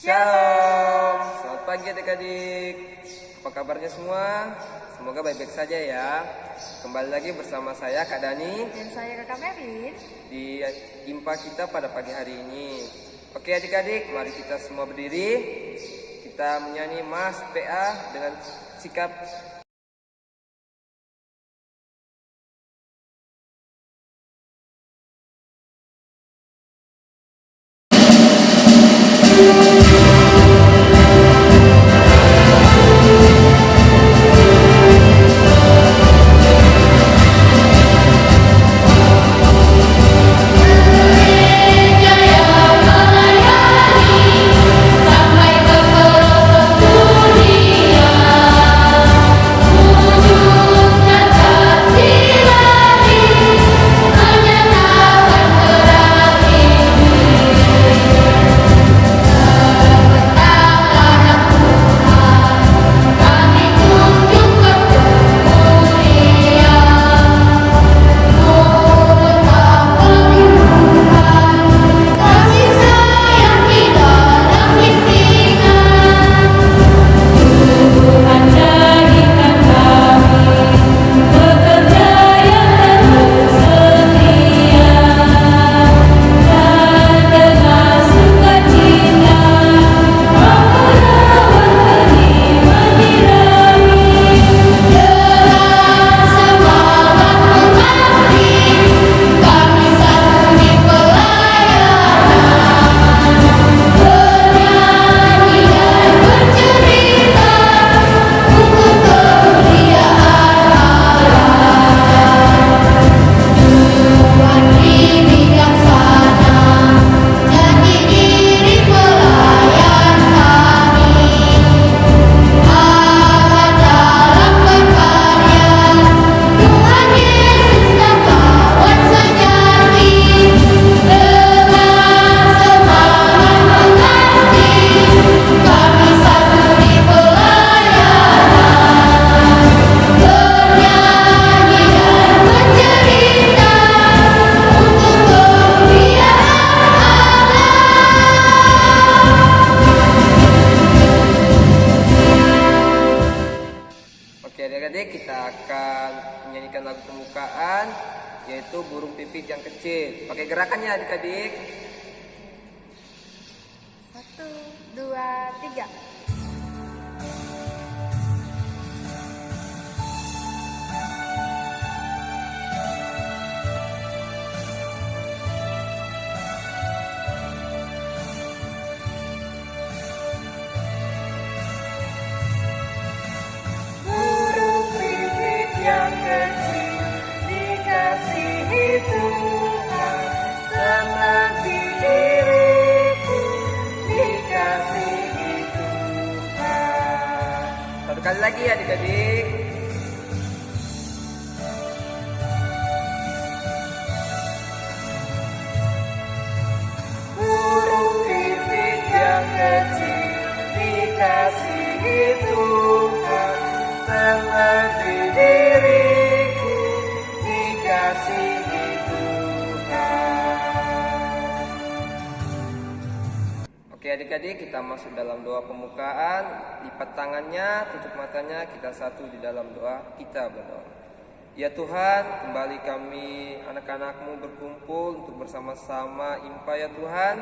Shalom, selamat pagi adik-adik. Apa kabarnya semua? Semoga baik-baik saja ya. Kembali lagi bersama saya Kak Dani Dan saya Kakak Merlin di IMPA kita pada pagi hari ini. Oke adik-adik, mari kita semua berdiri. Kita menyanyi Mas PA dengan sikap adik-adik, kita akan menyanyikan lagu pembukaan yaitu Burung Pipit yang Kecil. Pakai gerakannya adik-adik. 1, 2, 3. Yang kecil dikasihi Tuhan, seperti diriku dikasihi Tuhan. Satu kali lagi adik-adik. Burung pipit yang kecil dikasihi Tuhan, seperti diriku dikasihi Tuhan. Oke adik-adik, kita masuk dalam doa pembukaan. Lipat tangannya, tutup matanya, kita satu di dalam doa. Kita berdoa. Ya Tuhan, kembali kami anak-anak-Mu berkumpul untuk bersama-sama IMPA ya Tuhan.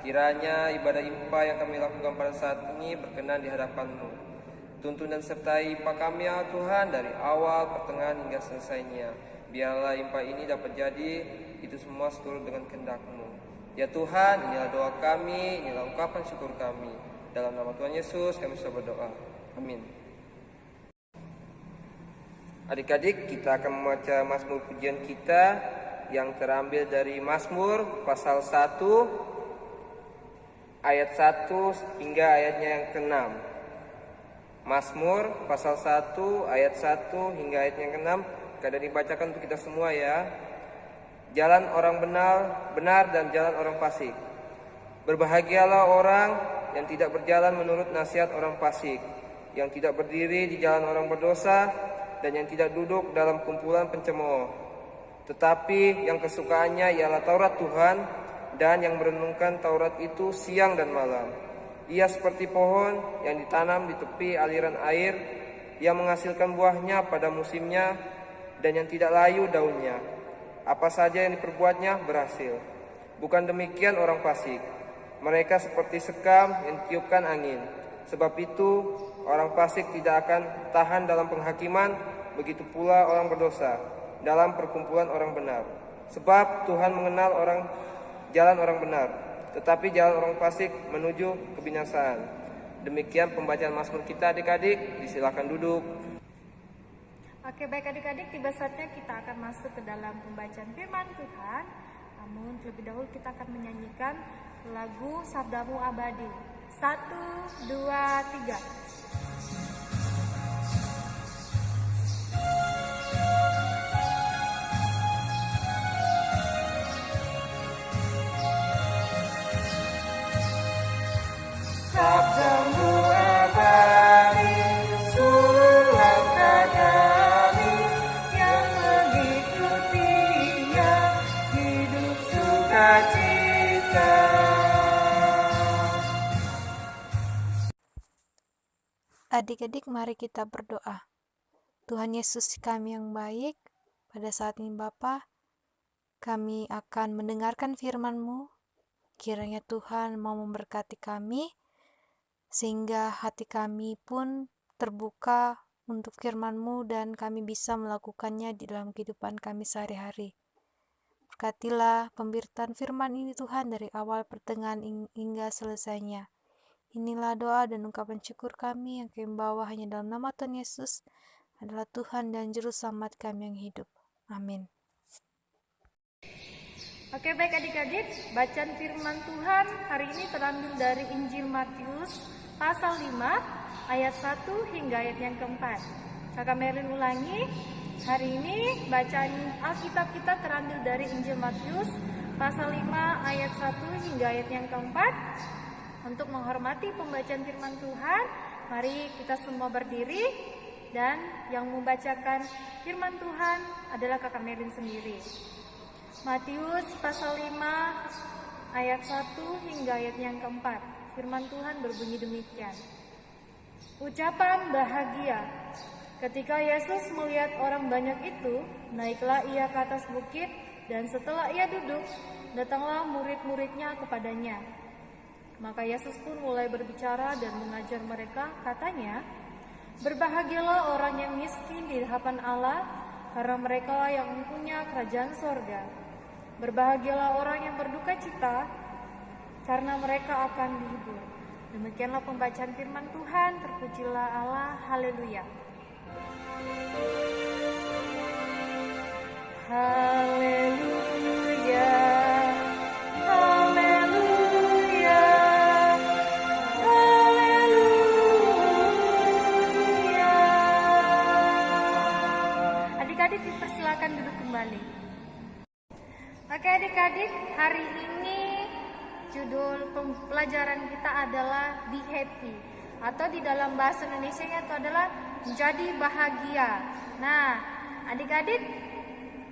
Kiranya ibadah IMPA yang kami lakukan pada saat ini berkenan di hadapan-Mu. Tuntun dan sertai IMPA kami ya Tuhan dari awal, pertengahan hingga selesainya. Biarlah IMPA ini dapat jadi itu semua seturut dengan kehendak-Mu. Ya Tuhan, inilah doa kami, inilah ungkapan syukur kami. Dalam nama Tuhan Yesus kami sudah berdoa. Amin. Adik-adik, kita akan membaca Mazmur pujian kita yang terambil dari Mazmur pasal 1 ayat 1 hingga ayatnya yang ke-6. Mazmur pasal 1 ayat 1 hingga ayat yang ke-6 kadang dibacakan untuk kita semua ya. Jalan orang benar dan jalan orang fasik. Berbahagialah orang yang tidak berjalan menurut nasihat orang fasik, yang tidak berdiri di jalan orang berdosa, dan yang tidak duduk dalam kumpulan pencemooh. Tetapi yang kesukaannya ialah Taurat Tuhan, dan yang merenungkan Taurat itu siang dan malam. Ia seperti pohon yang ditanam di tepi aliran air, yang menghasilkan buahnya pada musimnya dan yang tidak layu daunnya. Apa saja yang diperbuatnya berhasil. Bukan demikian orang fasik. Mereka seperti sekam yang ditiupkan angin. Sebab itu orang fasik tidak akan tahan dalam penghakiman, begitu pula orang berdosa dalam perkumpulan orang benar. Sebab Tuhan mengenal jalan orang benar, tetapi jalan orang fasik menuju kebinasaan. Demikian pembacaan Mazmur kita adik-adik, disilakan duduk. Oke, baik adik-adik, tiba saatnya kita akan masuk ke dalam pembacaan firman Tuhan. Namun terlebih dahulu kita akan menyanyikan lagu Sabdamu Abadi. 1, 2, 3. Sabdamu abadi, suluh langkah kami, yang mengikutinya hidup sukacita. Adik-adik, mari kita berdoa. Tuhan Yesus kami yang baik, pada saat ini Bapa, kami akan mendengarkan firman-Mu. Kiranya Tuhan mau memberkati kami, sehingga hati kami pun terbuka untuk firman-Mu dan kami bisa melakukannya di dalam kehidupan kami sehari-hari. Berkatilah pemberitaan firman ini Tuhan dari awal pertengahan hingga selesainya. Inilah doa dan ungkapan syukur kami yang kami bawa hanya dalam nama Tuhan Yesus adalah Tuhan dan Juru Selamat kami yang hidup. Amin. Oke, baik adik-adik, bacaan firman Tuhan hari ini terambil dari Injil Matius pasal 5 ayat 1 hingga ayat yang keempat. Kakak Merlin ulangi, hari ini bacaan Alkitab kita terambil dari Injil Matius pasal 5 ayat 1 hingga ayat yang keempat. Untuk menghormati pembacaan firman Tuhan, mari kita semua berdiri, dan yang membacakan firman Tuhan adalah Kakak Merlin sendiri. Matius pasal 5 ayat 1 hingga ayat yang keempat. Firman Tuhan berbunyi demikian. Ucapan bahagia. Ketika Yesus melihat orang banyak itu, naiklah ia ke atas bukit, dan setelah ia duduk, datanglah murid-muridnya kepadanya. Maka Yesus pun mulai berbicara dan mengajar mereka, katanya, berbahagialah orang yang miskin di hadapan Allah, karena merekalah yang mempunyai kerajaan sorga. Berbahagialah orang yang berduka cita, karena mereka akan dihibur. Demikianlah pembacaan firman Tuhan, terpujilah Allah, haleluya. Haleluya, haleluya, haleluya. Adik-adik dipersilakan duduk kembali. Oke adik-adik, hari ini judul pelajaran kita adalah Be Happy, atau di dalam bahasa Indonesia itu adalah menjadi bahagia. Nah, adik-adik,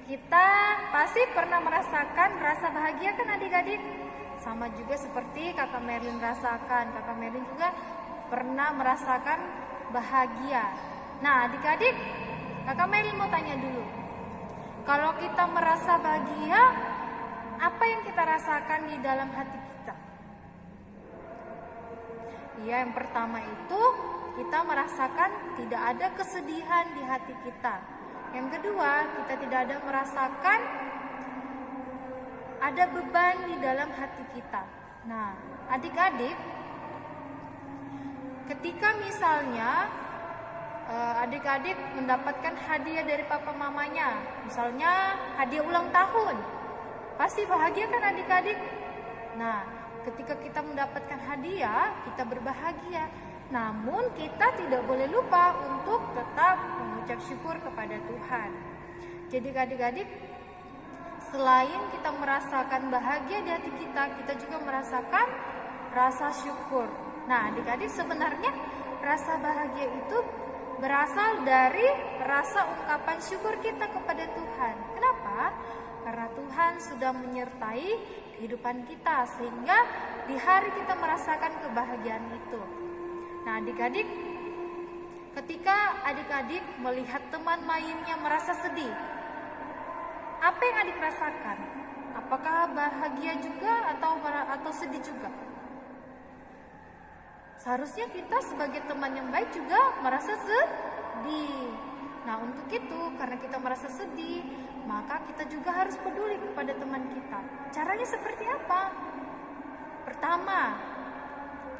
kita pasti pernah merasakan rasa bahagia kan adik-adik? Sama juga seperti Kakak Merlin rasakan. Kakak Merlin juga pernah merasakan bahagia. Nah, adik-adik, Kakak Merlin mau tanya dulu. Kalau kita merasa bahagia, apa yang kita rasakan di dalam hati kita? Ya, yang pertama itu kita merasakan tidak ada kesedihan di hati kita. Yang kedua, kita tidak ada merasakan ada beban di dalam hati kita. Nah, adik-adik, ketika misalnya adik-adik mendapatkan hadiah dari papa mamanya, misalnya hadiah ulang tahun, pasti bahagia kan adik-adik? Nah, ketika kita mendapatkan hadiah, kita berbahagia. Namun kita tidak boleh lupa untuk tetap mengucap syukur kepada Tuhan. Jadi adik-adik, selain kita merasakan bahagia di hati kita, kita juga merasakan rasa syukur. Nah, adik-adik, sebenarnya rasa bahagia itu berasal dari rasa ungkapan syukur kita kepada Tuhan. Kenapa? karena Tuhan sudah menyertai kehidupan kita sehingga di hari kita merasakan kebahagiaan itu. Nah, adik-adik, ketika adik-adik melihat teman mainnya merasa sedih, apa yang adik rasakan? Apakah bahagia juga atau sedih juga? Seharusnya kita sebagai teman yang baik juga merasa sedih. Nah, untuk itu, karena kita merasa sedih, maka kita juga harus peduli kepada teman kita. Caranya seperti apa? Pertama,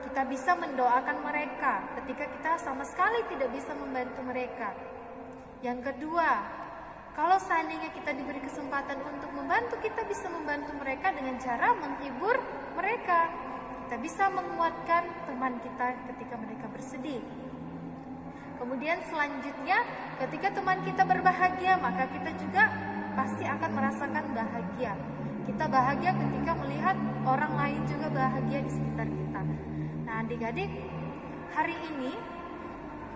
kita bisa mendoakan mereka ketika kita sama sekali tidak bisa membantu mereka. Yang kedua, kalau seandainya kita diberi kesempatan untuk membantu, kita bisa membantu mereka dengan cara menghibur mereka. Kita bisa menguatkan teman kita ketika mereka bersedih. Kemudian selanjutnya, ketika teman kita berbahagia, maka kita juga pasti akan merasakan bahagia. Kita bahagia ketika melihat orang lain juga bahagia di sekitar kita. Nah, adik-adik, hari ini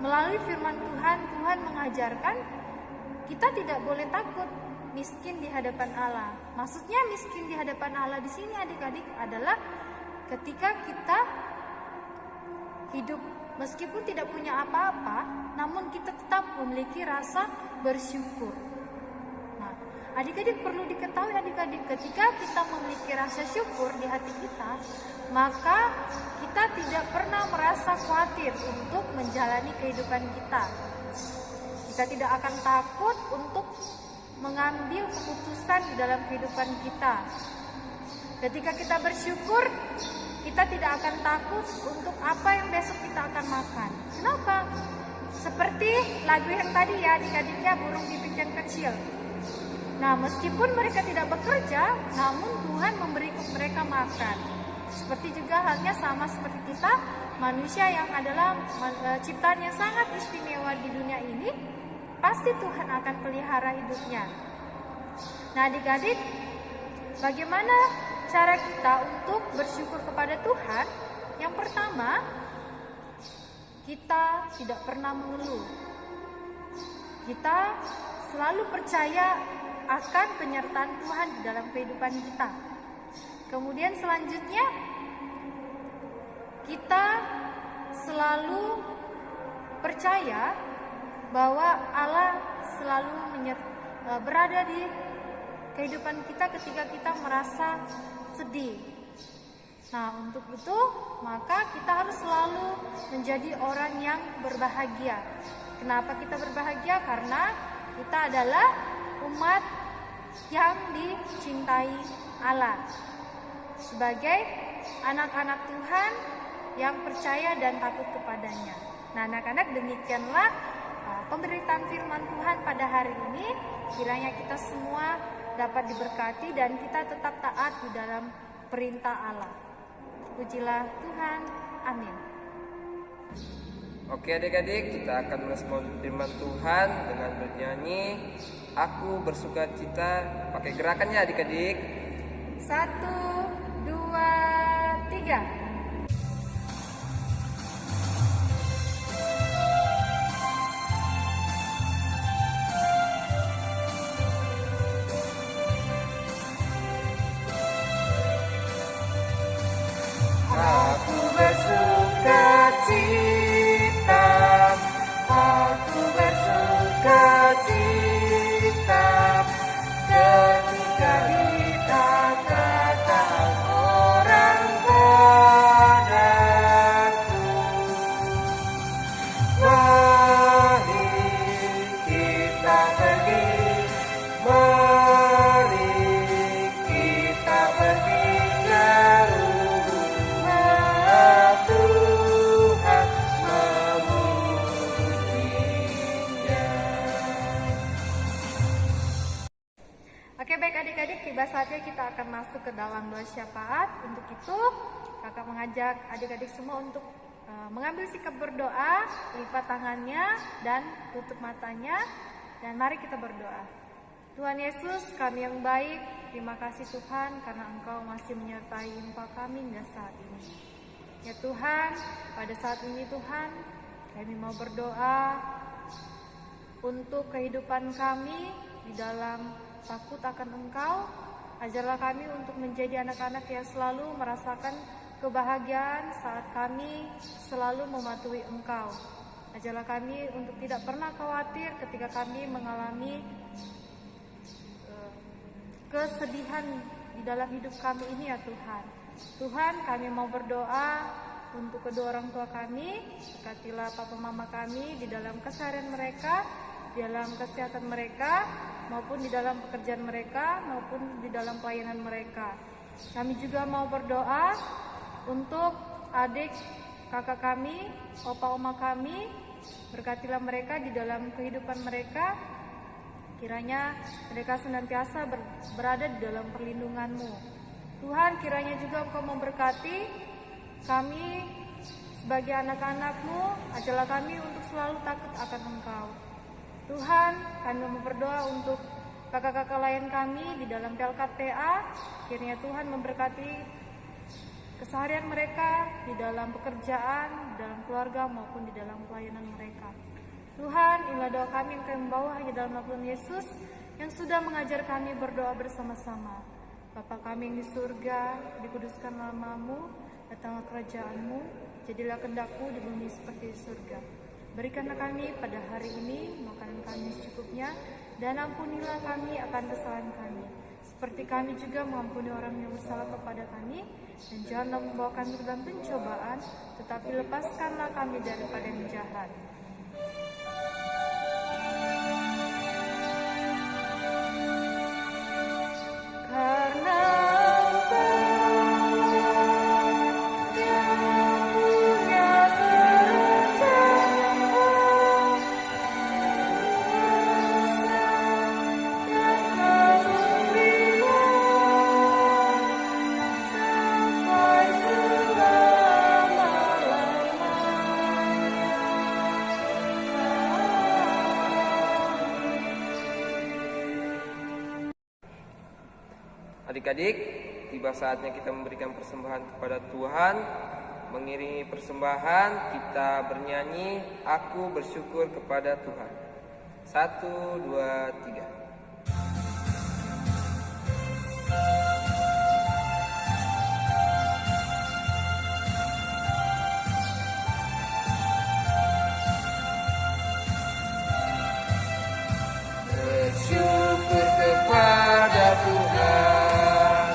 melalui firman Tuhan, Tuhan mengajarkan kita tidak boleh takut miskin di hadapan Allah. Maksudnya miskin di hadapan Allah di sini, adik-adik, adalah ketika kita hidup meskipun tidak punya apa-apa, namun kita tetap memiliki rasa bersyukur. Nah, adik-adik perlu diketahui, adik-adik, ketika kita memiliki rasa syukur di hati kita, maka kita tidak pernah merasa khawatir untuk menjalani kehidupan kita. Kita tidak akan takut untuk mengambil keputusan di dalam kehidupan kita. Ketika kita bersyukur, kita tidak akan takut untuk apa yang besok kita akan makan. Kenapa? Seperti lagu yang tadi ya, adik-adiknya, burung pipit yang kecil. Nah, meskipun mereka tidak bekerja, namun Tuhan memberi mereka makan. Seperti juga halnya sama seperti kita, manusia yang adalah ciptaan yang sangat istimewa di dunia ini, pasti Tuhan akan pelihara hidupnya. Nah, adik-adik, bagaimana cara kita untuk bersyukur kepada Tuhan? Yang pertama, kita tidak pernah mengeluh. Kita selalu percaya akan penyertaan Tuhan di dalam kehidupan kita. Kemudian selanjutnya, kita selalu percaya bahwa Allah selalu berada di kehidupan kita ketika kita merasa sedih. Nah, untuk itu maka kita harus selalu menjadi orang yang berbahagia. Kenapa kita berbahagia? Karena kita adalah umat yang dicintai Allah. Sebagai anak-anak Tuhan yang percaya dan takut kepadanya. Nah, anak-anak, demikianlah pemberitaan firman Tuhan pada hari ini. Kiranya kita semua dapat diberkati dan kita tetap taat di dalam perintah Allah. Pujilah Tuhan. Amin. Oke adik-adik, kita akan merespon firman Tuhan dengan bernyanyi Aku Bersuka Cita. Pakai gerakannya adik-adik. 1, 2, 3. Aku bersuka cita, aku bersuka cita, ketika dikatakan orang padaku, mari kita pergi, mari kita pergi jauh. Tuhan memujinya. Oke, baik adik-adik, tiba saatnya kita akan masuk ke dalam doa syafaat. Untuk itu, kakak mengajak adik-adik semua untuk mengambil sikap berdoa, lipat tangannya dan tutup matanya, dan mari kita berdoa. Tuhan Yesus, kami yang baik, terima kasih Tuhan karena Engkau masih menyertai infak kami hingga saat ini. Ya Tuhan, pada saat ini Tuhan, kami mau berdoa untuk kehidupan kami di dalam takut akan Engkau. Ajarlah kami untuk menjadi anak-anak yang selalu merasakan kebahagiaan saat kami selalu mematuhi Engkau. Ajarlah kami untuk tidak pernah khawatir ketika kami mengalami kesedihan di dalam hidup kami ini ya Tuhan. Tuhan, kami mau berdoa untuk kedua orang tua kami. Berkatilah papa mama kami di dalam keseharian mereka, di dalam kesehatan mereka, maupun di dalam pekerjaan mereka, maupun di dalam pelayanan mereka. Kami juga mau berdoa untuk adik kakak kami, opa oma kami. Berkatilah mereka di dalam kehidupan mereka. Kiranya mereka senantiasa berada di dalam perlindungan-Mu. Tuhan, kiranya juga Engkau memberkati kami sebagai anak-anak-Mu. Ajarlah kami untuk selalu takut akan Engkau. Tuhan, kami mau berdoa untuk kakak-kakak lain kami di dalam PLKTA. Kiranya Tuhan memberkati keseharian mereka di dalam pekerjaan, di dalam keluarga maupun di dalam pelayanan mereka. Tuhan, inilah doa kami yang kami membawa hanya dalam nama Tuhan Yesus yang sudah mengajar kami berdoa bersama-sama. Bapa kami yang di surga, dikuduskan nama-Mu, datanglah kerajaan-Mu, jadilah kehendak-Mu di bumi seperti di surga. Berikanlah kami pada hari ini makanan kami secukupnya, dan ampunilah kami akan kesalahan kami, seperti kami juga mengampuni orang yang bersalah kepada kami, dan janganlah membawa kami ke dalam pencobaan, tetapi lepaskanlah kami daripada yang jahat. Karena Adik-adik, tiba saatnya kita memberikan persembahan kepada Tuhan. Mengiringi persembahan, kita bernyanyi, Aku bersyukur kepada Tuhan. 1, 2, 3. Bersyukur kepada Tuhan,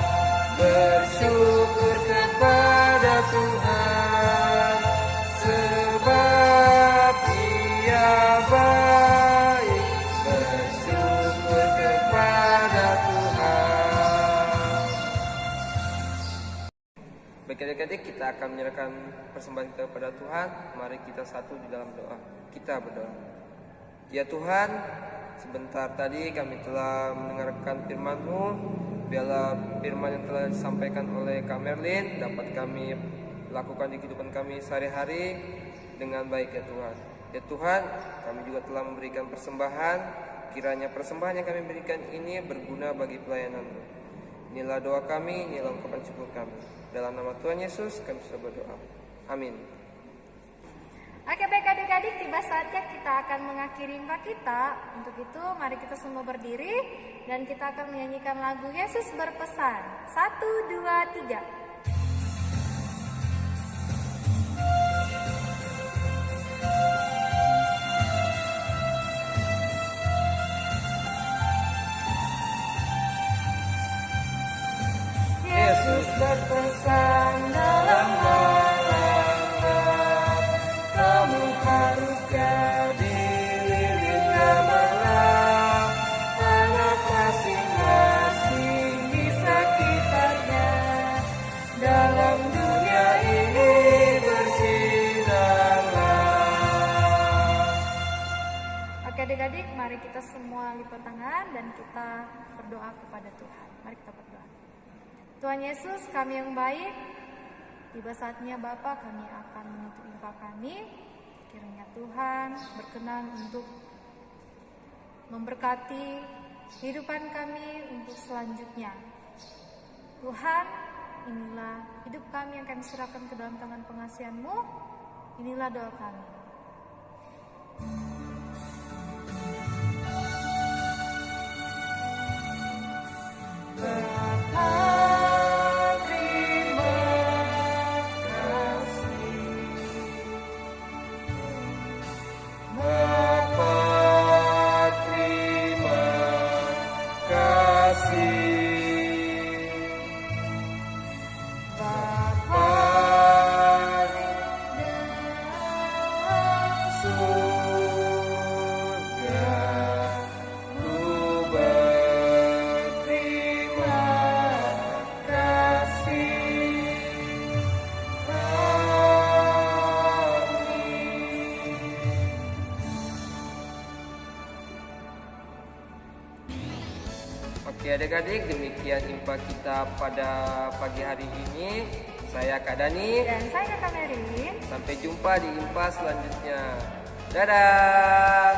bersyukur kepada Tuhan, sebab Dia baik. Bersyukur kepada Tuhan. Baik adik-adik, kita akan menyerahkan persembahan kita kepada Tuhan. Mari kita satu di dalam doa. Kita berdoa. Ya Tuhan, sebentar tadi kami telah mendengarkan firman-Mu. Biarlah firman yang telah disampaikan oleh Kak Merlin dapat kami lakukan di kehidupan kami sehari-hari dengan baik ya Tuhan. Ya Tuhan, kami juga telah memberikan persembahan. Kiranya persembahan yang kami berikan ini berguna bagi pelayanan-Mu. Inilah doa kami, inilah ungkapan syukur kami. Dalam nama Tuhan Yesus kami sudah berdoa. Amin. Oke, baik adik-adik, tiba saatnya kita akan mengakhiri imbah kita. Untuk itu mari kita semua berdiri dan kita akan menyanyikan lagu Yesus Berpesan. 1, 2, 3. Yesus berpesan dalam adik-adik, mari kita semua lipat tangan dan kita berdoa kepada Tuhan. Mari kita berdoa. Tuhan Yesus, kami yang baik, tiba saatnya Bapa kami akan menutup imbah kami. Kiranya Tuhan berkenan untuk memberkati kehidupan kami untuk selanjutnya. Tuhan, inilah hidup kami yang kami serahkan ke dalam tangan pengasihan-Mu. Inilah doa kami. Oke adik-adik, demikian impa kita pada pagi hari ini. Saya Kak Dani. Dan saya Kak Merin. Sampai jumpa di impa selanjutnya. Dadah.